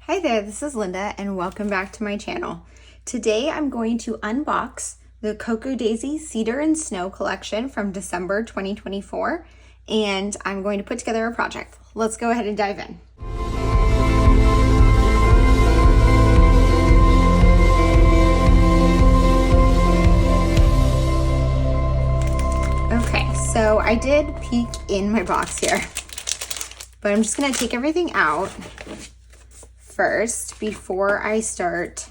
Hi there, this is Linda and welcome back to my channel. Today I'm going to unbox the Cocoa Daisy Cedar and Snow collection from December 2024, and I'm going to put together a project. Let's go ahead and dive in. Okay, so I did peek in my box here, but I'm just gonna take everything out first before I start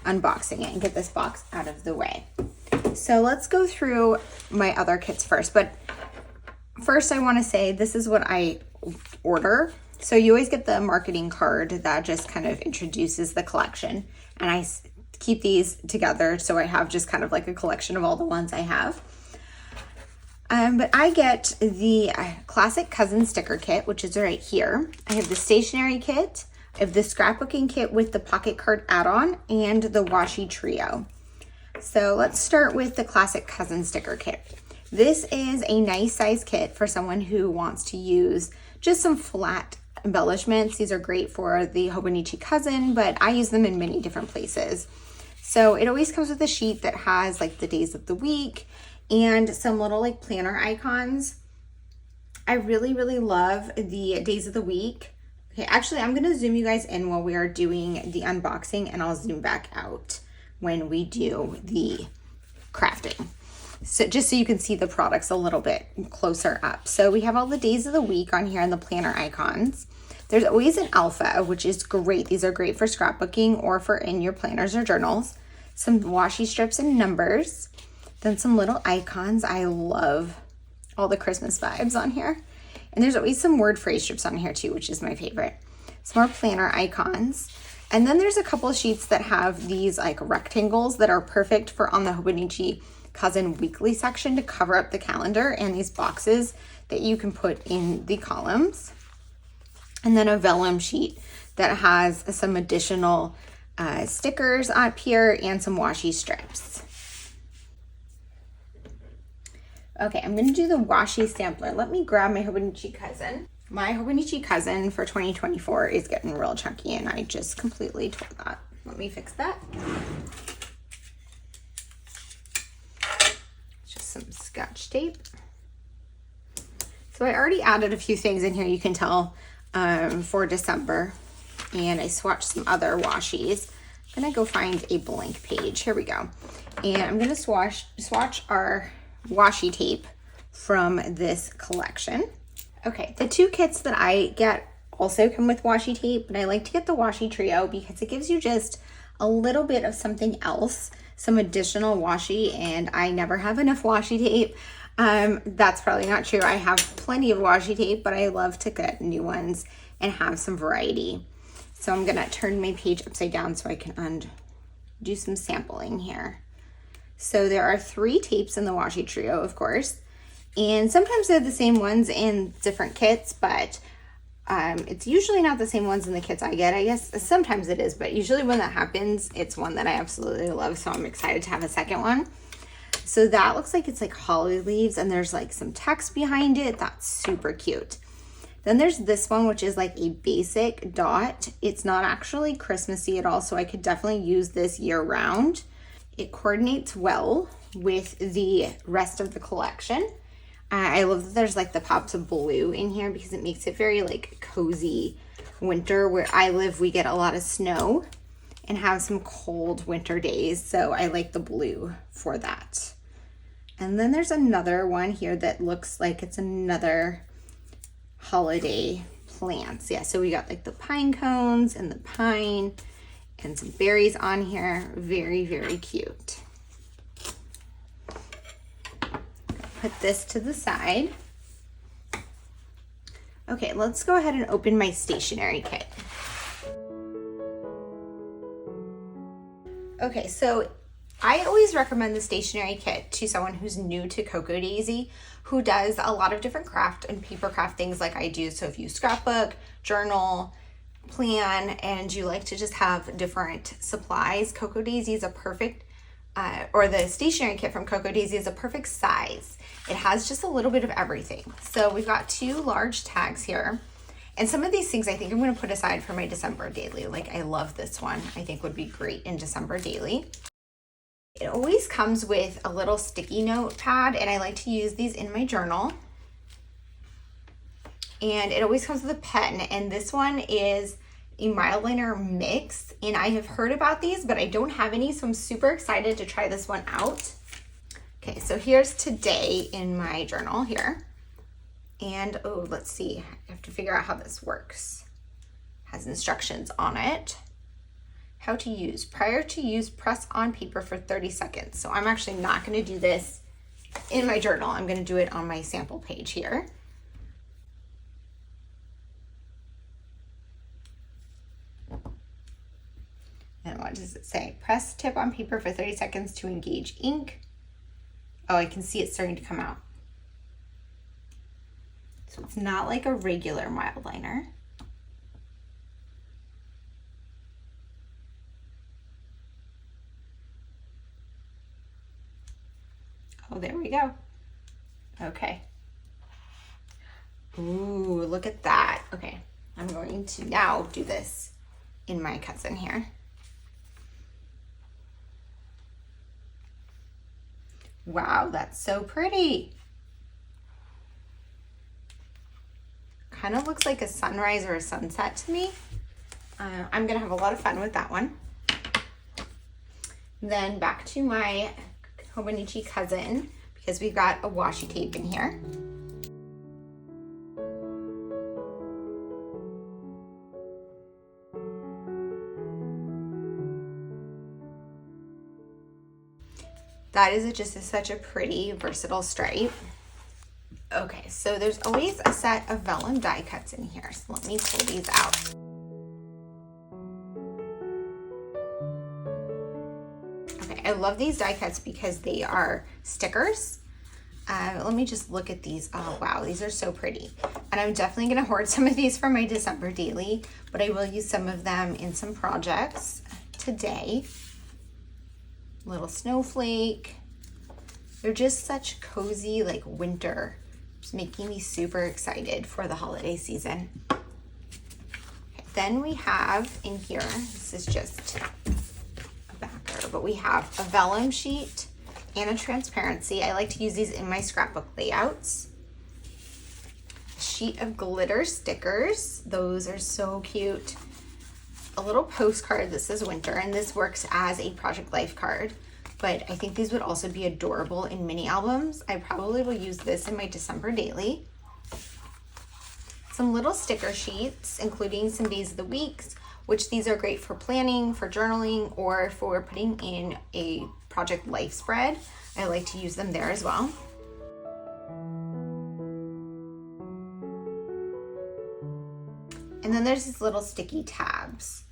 unboxing it and get this box out of the way. So let's go through my other kits first, but first I want to say this is what I order. So you always get the marketing card that just kind of introduces the collection, and I keep these together so I have just kind of like a collection of all the ones I have. But I get the classic cousin sticker kit, which is right here. I have the stationery kit, I have the scrapbooking kit with the pocket card add-on, and the washi trio. So let's start with the classic cousin sticker kit. This is a nice size kit for someone who wants to use just some flat embellishments. These are great for the Hobonichi cousin, but I use them in many different places. So it always comes with a sheet that has like the days of the week and some little like planner icons. I really love the days of the week. Okay, actually, I'm gonna zoom you guys in while we are doing the unboxing, and I'll zoom back out when we do the crafting. So just so you can see the products a little bit closer up. So we have all the days of the week on here and the planner icons. There's always an alpha, which is great. These are great for scrapbooking or for in your planners or journals. Some washi strips and numbers. Then some little icons. I love all the Christmas vibes on here. And there's always some word phrase strips on here too, which is my favorite. Some more planner icons. And then there's a couple of sheets that have these like rectangles that are perfect for on the Hobonichi Cousin Weekly section to cover up the calendar, and these boxes that you can put in the columns. And then a vellum sheet that has some additional stickers up here and some washi strips. Okay, I'm gonna do the washi sampler. Let me grab my Hobonichi Cousin. My Hobonichi Cousin for 2024 is getting real chunky, and I just completely tore that. Let me fix that. Just some Scotch tape. So I already added a few things in here, you can tell, for December. And I swatched some other washies. I'm gonna go find a blank page. Here we go. And I'm gonna swatch our washi tape from this collection. Okay, the two kits that I get also come with washi tape, but I like to get the washi trio because it gives you just a little bit of something else, some additional washi, and I never have enough washi tape. That's probably not true. I have plenty of washi tape, but I love to get new ones and have some variety. So I'm gonna turn my page upside down so I can do some sampling here. So there are 3 tapes in the washi trio, of course, and sometimes they're the same ones in different kits, but it's usually not the same ones in the kits I get. I guess sometimes it is, but usually when that happens, it's one that I absolutely love, so I'm excited to have a second one. So that looks like it's like holly leaves, and there's like some text behind it. That's super cute. Then there's this one, which is like a basic dot. It's not actually Christmassy at all, so I could definitely use this year round. It coordinates well with the rest of the collection. I love that there's like the pops of blue in here because it makes it very like cozy winter. Where I live, we get a lot of snow and have some cold winter days, so I like the blue for that. And then there's another one here that looks like it's another holiday plants. Yeah, so we got like the pine cones and the pine and some berries on here. Very cute. Put this to the side. Okay, let's go ahead and open my stationery kit. Okay, so I always recommend the stationery kit to someone who's new to Cocoa Daisy, who does a lot of different craft and paper craft things like I do. So if you scrapbook, journal, plan, and you like to just have different supplies, Cocoa Daisy is a perfect, or the stationery kit from Cocoa Daisy is a perfect size. It has just a little bit of everything. So we've got 2 large tags here, And some of these things I think I'm going to put aside for my December daily. Like I love this one. I think would be great in December daily. It always comes with a little sticky note pad, and I like to use these in my journal. And it always comes with a pen, and this one is a Mildliner mix, and I have heard about these, but I don't have any, so I'm super excited to try this one out. Okay, so here's today in my journal here. And oh, let's see, I have to figure out how this works. Has instructions on it. How to use. Prior to use, press on paper for 30 seconds. So I'm actually not going to do this in my journal. I'm going to do it on my sample page here. And what does it say? Press tip on paper for 30 seconds to engage ink. Oh, I can see it starting to come out. So it's not like a regular Mildliner. Oh, there we go. Okay. Ooh, look at that. Okay, I'm going to now do this in my cousin here. Wow, that's so pretty. Kind of looks like a sunrise or a sunset to me. I'm gonna have a lot of fun with that one. Then back to my Hobonichi cousin, because we've got a washi tape in here. That is just such a pretty, versatile stripe. Okay, so there's always a set of vellum die cuts in here. So let me pull these out. Okay, I love these die cuts because they are stickers. Let me just look at these. Oh, wow, these are so pretty. And I'm definitely gonna hoard some of these for my December daily, but I will use some of them in some projects today. Little snowflake. They're just such cozy, like winter. It's making me super excited for the holiday season. Okay, then we have in here, this is just a backer, but we have a vellum sheet and a transparency. I like to use these in my scrapbook layouts. A sheet of glitter stickers. Those are so cute. A little postcard that says winter, and this works as a project life card, but I think these would also be adorable in mini albums. I probably will use this in my December daily. Some little sticker sheets, including some days of the weeks, which these are great for planning, for journaling, or for putting in a project life spread. I like to use them there as well. And then there's these little sticky tabs.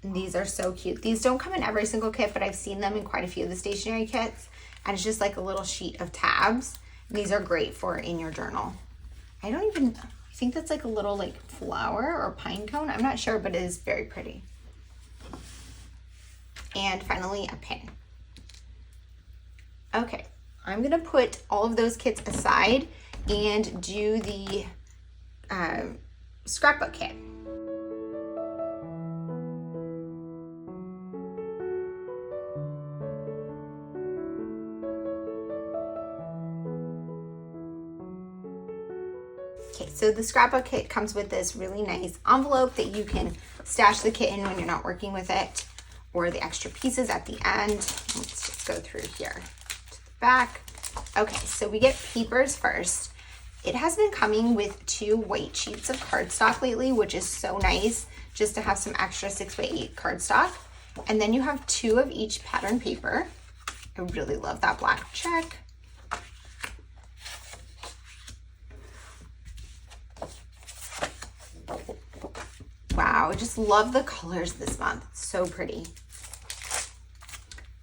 And these are so cute. These don't come in every single kit, but I've seen them in quite a few of the stationery kits. And it's just like a little sheet of tabs. And these are great for in your journal. I think that's like a little like flower or pine cone. I'm not sure, but it is very pretty. And finally, a pin. Okay, I'm gonna put all of those kits aside and do the scrapbook kit. Okay, so the scrapbook kit comes with this really nice envelope that you can stash the kit in when you're not working with it, or the extra pieces at the end. Let's just go through here to the back. Okay, so we get papers first. It has been coming with 2 white sheets of cardstock lately, which is so nice just to have some extra 6x8 cardstock. And then you have 2 of each pattern paper. I really love that black check. Wow, I just love the colors this month. It's so pretty.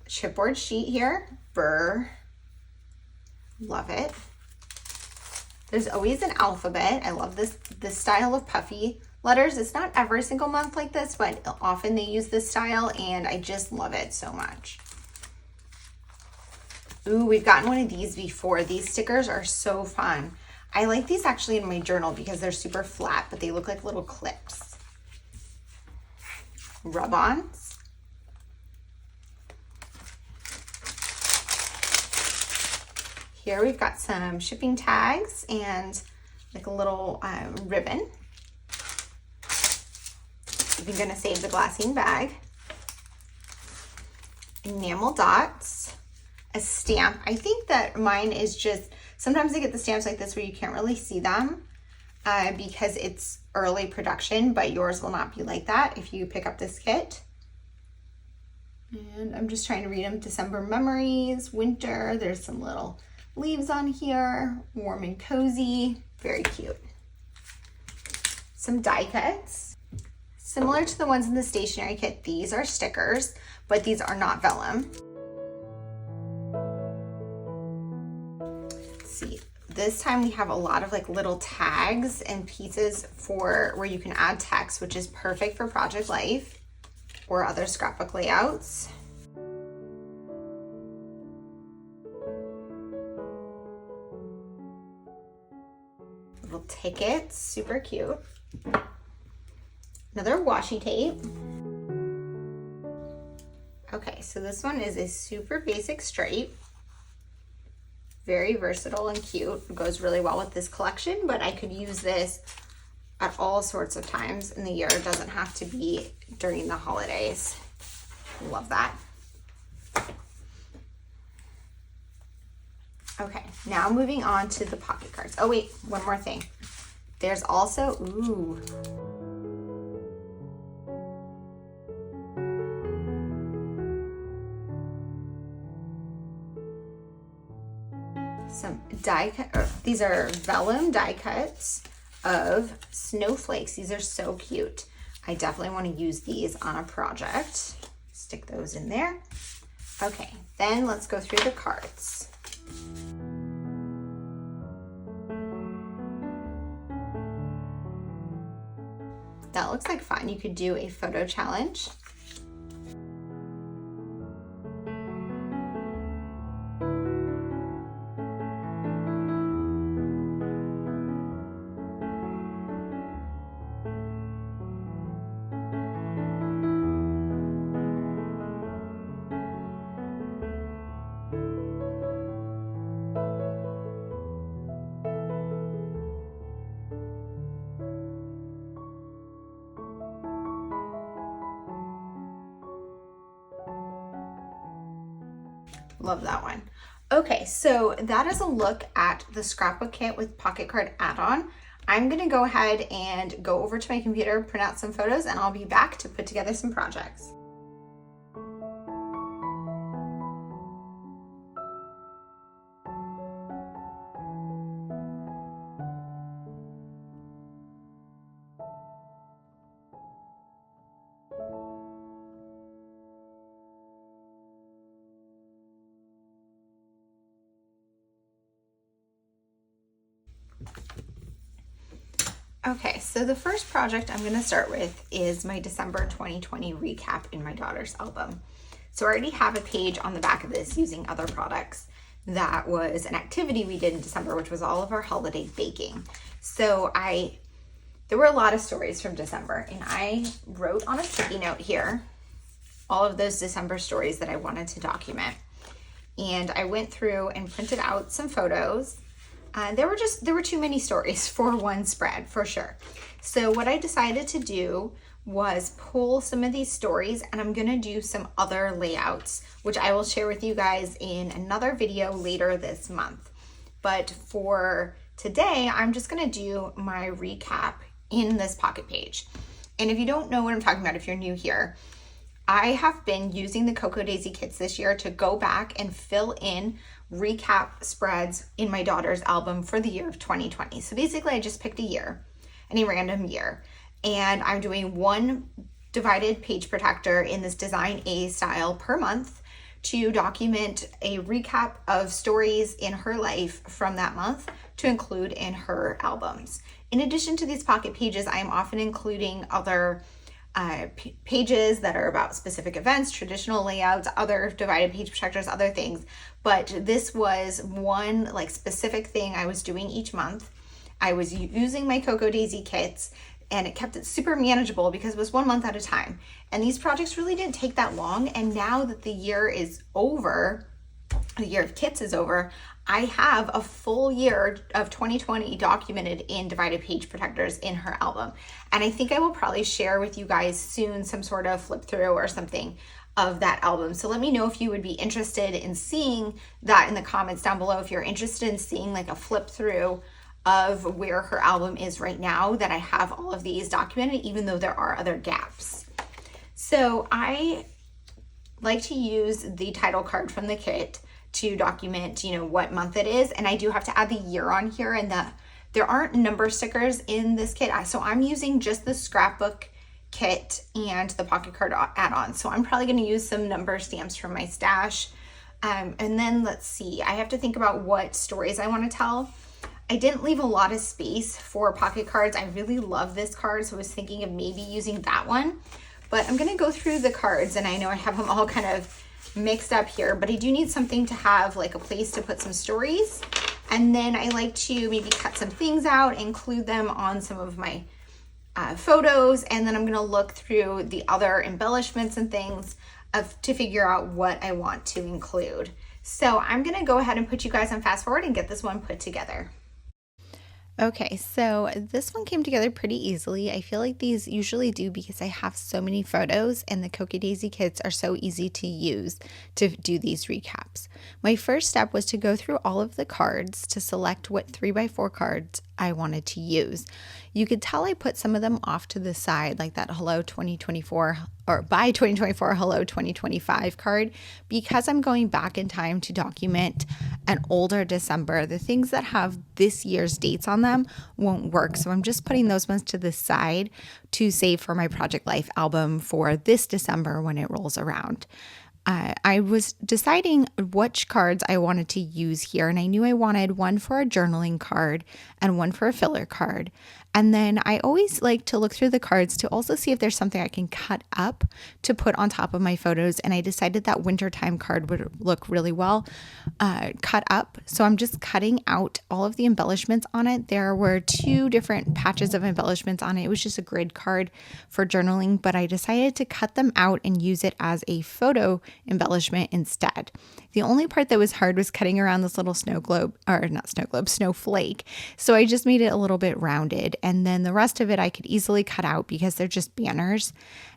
Chipboard sheet here, Burr. Love it. There's always an alphabet. I love this style of puffy letters. It's not every single month like this, but often they use this style, and I just love it so much. Ooh, we've gotten one of these before. These stickers are so fun. I like these actually in my journal because they're super flat, but they look like little clips. Rub-ons. Here we've got some shipping tags and like a little ribbon. You're gonna save the glassine bag. Enamel dots. A stamp. I think that mine is just, sometimes I get the stamps like this where you can't really see them because it's early production, but yours will not be like that if you pick up this kit. And I'm just trying to read them. December memories, winter, there's some little leaves on here, warm and cozy, very cute. Some die cuts. Similar to the ones in the stationery kit, these are stickers, but these are not vellum. See, this time we have a lot of like little tags and pieces for where you can add text, which is perfect for Project Life or other scrapbook layouts. Little tickets, super cute. Another washi tape. Okay, so this one is a super basic stripe. Very versatile and cute. It goes really well with this collection, but I could use this at all sorts of times in the year. It doesn't have to be during the holidays. Love that. Okay, now moving on to the pocket cards. Oh wait, one more thing. There's also, ooh. Some die cut, these are vellum die cuts of snowflakes. These are so cute. I definitely want to use these on a project. Stick those in there. Okay, then let's go through the cards. That looks like fun. You could do a photo challenge. Love that one. Okay, so that is a look at the scrapbook kit with pocket card add-on. I'm gonna go ahead and go over to my computer, print out some photos, and I'll be back to put together some projects. Okay, so the first project I'm gonna start with is my December 2020 recap in my daughter's album. So I already have a page on the back of this using other products. That was an activity we did in December, which was all of our holiday baking. So there were a lot of stories from December, and I wrote on a sticky note here all of those December stories that I wanted to document. And I went through and printed out some photos. There were too many stories for one spread, for sure. So what I decided to do was pull some of these stories, and I'm gonna do some other layouts, which I will share with you guys in another video later this month. But for today, I'm just gonna do my recap in this pocket page. And if you don't know what I'm talking about, if you're new here, I have been using the Cocoa Daisy kits this year to go back and fill in recap spreads in my daughter's album for the year of 2020. So basically I just picked a year, any random year, and I'm doing one divided page protector in this Design A style per month to document a recap of stories in her life from that month to include in her albums. In addition to these pocket pages, I am often including other pages that are about specific events, traditional layouts, other divided page protectors, other things. But this was one like specific thing I was doing each month. I was using my Cocoa Daisy kits, and it kept it super manageable because it was 1 month at a time. And these projects really didn't take that long. And now that the year is over, the year of kits is over, I have a full year of 2020 documented in divided page protectors in her album. And I think I will probably share with you guys soon some sort of flip through or something of that album. So let me know if you would be interested in seeing that in the comments down below. If you're interested in seeing like a flip through of where her album is right now, that I have all of these documented, even though there are other gaps. So I like to use the title card from the kit to document, what month it is. And I do have to add the year on here, and there aren't number stickers in this kit. So I'm using just the Scrapbook Kit and the pocket card add-on. So I'm probably going to use some number stamps from my stash. And then let's see, I have to think about what stories I want to tell. I didn't leave a lot of space for pocket cards. I really love this card, so I was thinking of maybe using that one. But I'm going to go through the cards, and I know I have them all kind of mixed up here, but I do need something to have like a place to put some stories. And then I like to maybe cut some things out, include them on some of my photos, and then I'm going to look through the other embellishments and things to figure out what I want to include. So I'm going to go ahead and put you guys on fast forward and get this one put together. Okay, so this one came together pretty easily. I feel like these usually do because I have so many photos, and the Cocoa Daisy kits are so easy to use to do these recaps. My first step was to go through all of the cards to select what 3x4 cards I wanted to use. You could tell I put some of them off to the side, like that Hello 2024 or Bye 2024 Hello 2025 card, because I'm going back in time to document an older December. The things that have this year's dates on them won't work. So I'm just putting those ones to the side to save for my Project Life album for this December when it rolls around. I was deciding which cards I wanted to use here, and I knew I wanted one for a journaling card and one for a filler card. And then I always like to look through the cards to also see if there's something I can cut up to put on top of my photos. And I decided that wintertime card would look really well cut up. So I'm just cutting out all of the embellishments on it. There were 2 different patches of embellishments on it. It was just a grid card for journaling, but I decided to cut them out and use it as a photo embellishment instead. The only part that was hard was cutting around this little snowflake. So I just made it a little bit rounded. And then the rest of it I could easily cut out because they're just banners.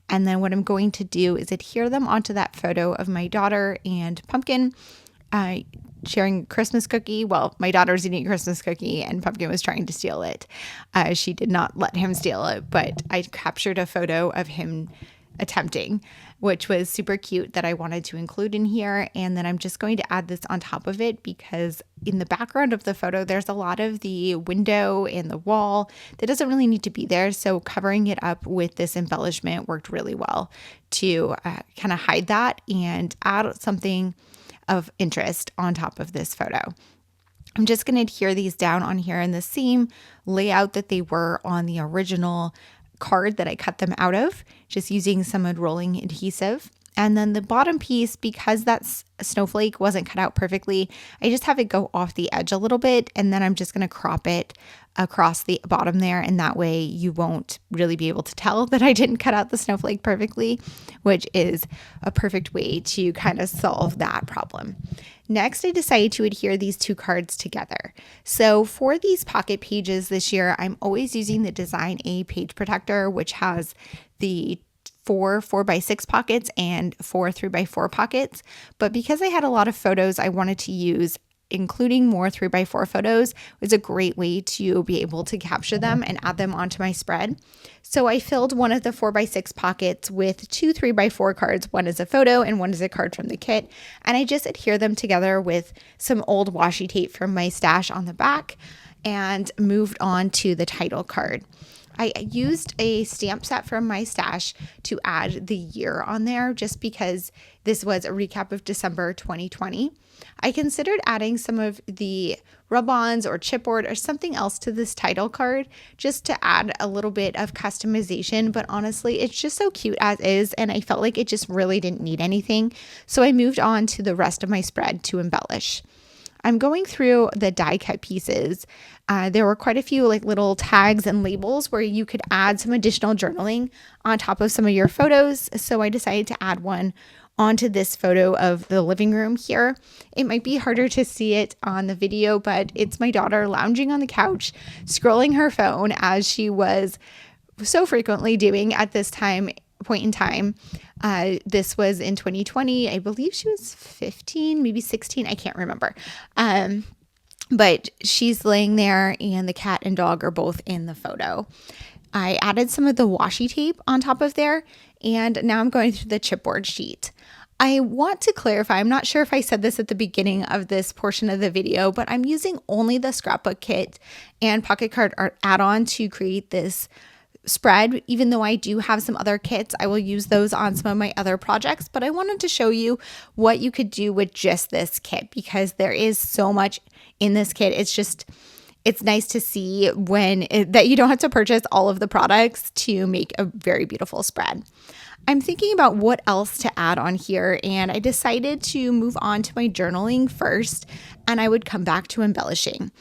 And then what I'm going to do is adhere them onto that photo of my daughter and Pumpkin sharing a Christmas cookie. Well, my daughter's eating a Christmas cookie and Pumpkin was trying to steal it. She did not let him steal it, but I captured a photo of him attempting, which was super cute, that I wanted to include in here. And then I'm just going to add this on top of it because in the background of the photo, there's a lot of the window and the wall that doesn't really need to be there. So covering it up with this embellishment worked really well to kind of hide that and add something of interest on top of this photo. I'm just going to adhere these down on here in the same layout that they were on the original card that I cut them out of, just using some rolling adhesive. And then the bottom piece, because that snowflake wasn't cut out perfectly, I just have it go off the edge a little bit, and then I'm just going to crop it across the bottom there, and that way you won't really be able to tell that I didn't cut out the snowflake perfectly, which is a perfect way to kind of solve that problem. Next, I decided to adhere these 2 cards together. So for these pocket pages this year, I'm always using the Design A page protector, which has the 4 4x6 pockets and 4 3x4 pockets. But because I had a lot of photos I wanted to use, including more 3x4 photos was a great way to be able to capture them and add them onto my spread. So I filled one of the 4x6 pockets with 2 3x4 cards. One is a photo and one is a card from the kit. And I just adhere them together with some old washi tape from my stash on the back and moved on to the title card. I used a stamp set from my stash to add the year on there just because this was a recap of December 2020. I considered adding some of the rub-ons or chipboard or something else to this title card just to add a little bit of customization, but honestly, it's just so cute as is, and I felt like it just really didn't need anything. So I moved on to the rest of my spread to embellish. I'm going through the die cut pieces. There were quite a few like little tags and labels where you could add some additional journaling on top of some of your photos. So I decided to add one onto this photo of the living room here. It might be harder to see it on the video, but it's my daughter lounging on the couch, scrolling her phone as she was so frequently doing at this point in time. This was in 2020. I believe she was 15, maybe 16. I can't remember. But she's laying there and the cat and dog are both in the photo. I added some of the washi tape on top of there, and now I'm going through the chipboard sheet. I want to clarify, I'm not sure if I said this at the beginning of this portion of the video, but I'm using only the Scrapbook Kit and Pocket Card Art add-on to create this spread. Even though I do have some other kits, I will use those on some of my other projects, but I wanted to show you what you could do with just this kit because there is so much in this kit. It's nice to see that you don't have to purchase all of the products to make a very beautiful spread. I'm thinking about what else to add on here, and I decided to move on to my journaling first, and I would come back to embellishing.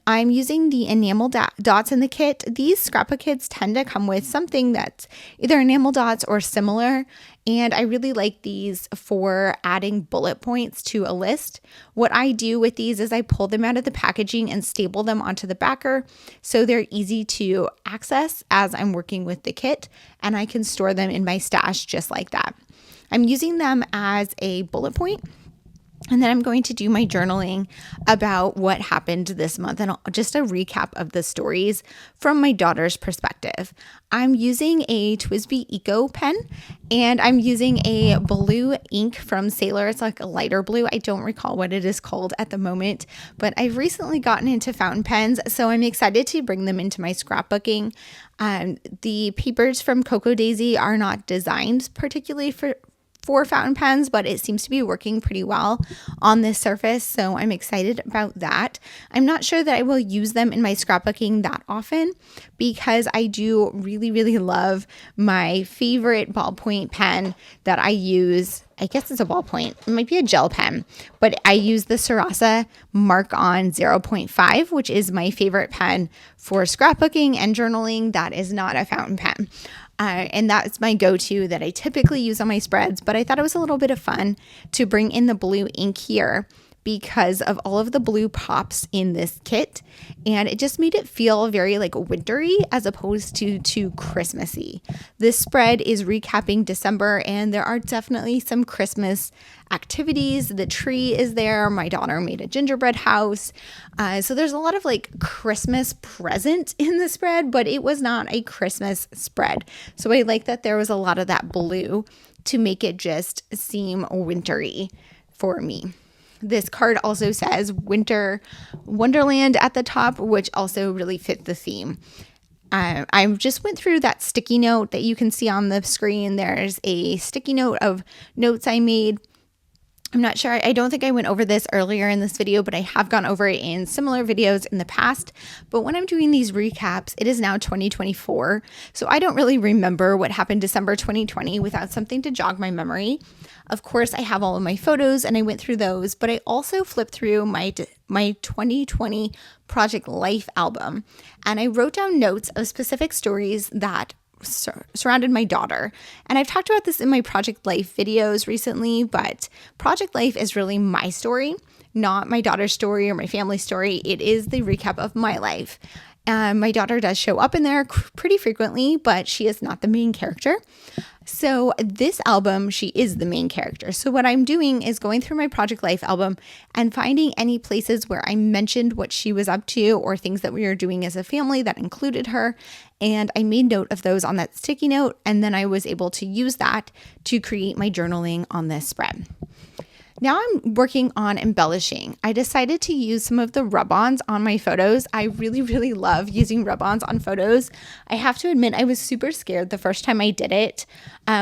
I'm using the enamel dots in the kit. These scrapbook kits tend to come with something that's either enamel dots or similar, and I really like these for adding bullet points to a list. What I do with these is I pull them out of the packaging and staple them onto the backer so they're easy to access as I'm working with the kit, and I can store them in my stash just like that. I'm using them as a bullet point. And then I'm going to do my journaling about what happened this month and just a recap of the stories from my daughter's perspective. I'm using a TWSBI Eco pen and I'm using a blue ink from Sailor. It's like a lighter blue. I don't recall what it is called at the moment, but I've recently gotten into fountain pens, so I'm excited to bring them into my scrapbooking. The papers from Cocoa Daisy are not designed particularly for fountain pens, but it seems to be working pretty well on this surface, so I'm excited about that. I'm not sure that I will use them in my scrapbooking that often because I do really, really love my favorite ballpoint pen that I use. I guess it's a ballpoint. It might be a gel pen, but I use the Sarasa Mark On 0.5, which is my favorite pen for scrapbooking and journaling. That is not a fountain pen. And that's my go-to that I typically use on my spreads, but I thought it was a little bit of fun to bring in the blue ink here because of all of the blue pops in this kit, and it just made it feel very like wintry as opposed to too Christmassy. This spread is recapping December, and there are definitely some Christmas activities. The tree is there. My daughter made a gingerbread house. So there's a lot of like Christmas present in the spread, but it was not a Christmas spread. So I like that there was a lot of that blue to make it just seem wintry for me. This card also says Winter Wonderland at the top, which also really fit the theme. I just went through that sticky note that you can see on the screen. There's a sticky note of notes I made. I'm not sure. I don't think I went over this earlier in this video, but I have gone over it in similar videos in the past. But when I'm doing these recaps, it is now 2024. So I don't really remember what happened December 2020 without something to jog my memory. Of course, I have all of my photos and I went through those, but I also flipped through my 2020 Project Life album and I wrote down notes of specific stories that surrounded my daughter. And I've talked about this in my Project Life videos recently, but Project Life is really my story, not my daughter's story or my family's story. It is the recap of my life. My daughter does show up in there pretty frequently, but she is not the main character. So this album, she is the main character. So what I'm doing is going through my Project Life album and finding any places where I mentioned what she was up to or things that we were doing as a family that included her. And I made note of those on that sticky note. And then I was able to use that to create my journaling on this spread. Now I'm working on embellishing. I decided to use some of the rub-ons on my photos. I really, really love using rub-ons on photos. I have to admit I was super scared the first time I did it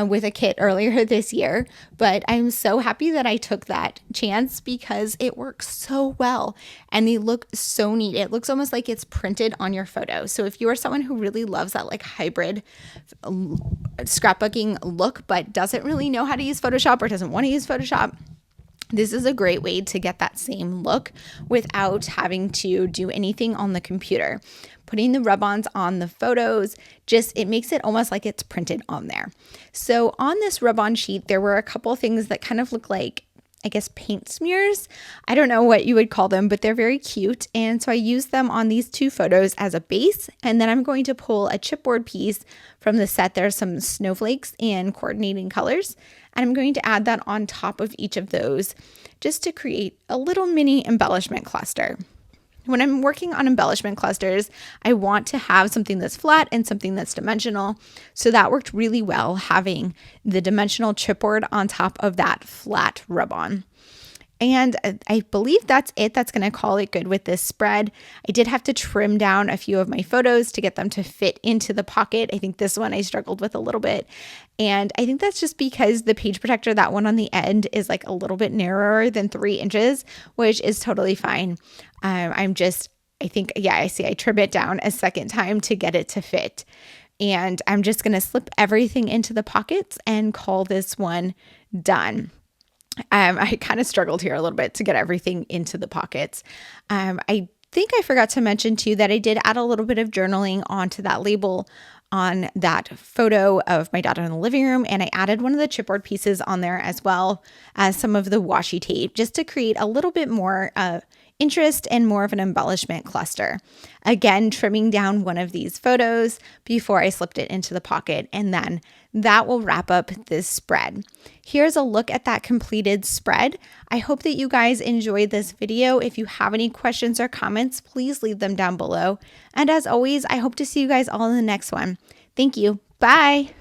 with a kit earlier this year, but I'm so happy that I took that chance because it works so well and they look so neat. It looks almost like it's printed on your photo. So if you are someone who really loves that like hybrid scrapbooking look but doesn't really know how to use Photoshop or doesn't want to use Photoshop, This is a great way to get that same look without having to do anything on the computer. Putting the rub-ons on the photos, it makes it almost like it's printed on there. So on this rub-on sheet, there were a couple things that kind of look like, I guess, paint smears. I don't know what you would call them, but they're very cute. And so I used them on these 2 photos as a base. And then I'm going to pull a chipboard piece from the set. There's some snowflakes and coordinating colors. And I'm going to add that on top of each of those just to create a little mini embellishment cluster. When I'm working on embellishment clusters, I want to have something that's flat and something that's dimensional. So that worked really well, having the dimensional chipboard on top of that flat rub-on. And I believe that's it. That's going to call it good with this spread. I did have to trim down a few of my photos to get them to fit into the pocket. I think this one I struggled with a little bit. And I think that's just because the page protector, that one on the end, is like a little bit narrower than 3 inches, which is totally fine. I trim it down a second time to get it to fit. And I'm just going to slip everything into the pockets and call this one done. I kind of struggled here a little bit to get everything into the pockets. I think I forgot to mention too that I did add a little bit of journaling onto that label on that photo of my daughter in the living room. And I added one of the chipboard pieces on there as well as some of the washi tape just to create a little bit more interest and more of an embellishment cluster. Again, trimming down one of these photos before I slipped it into the pocket, and then that will wrap up this spread. Here's a look at that completed spread. I hope that you guys enjoyed this video. If you have any questions or comments, please leave them down below. And as always, I hope to see you guys all in the next one. Thank you. Bye.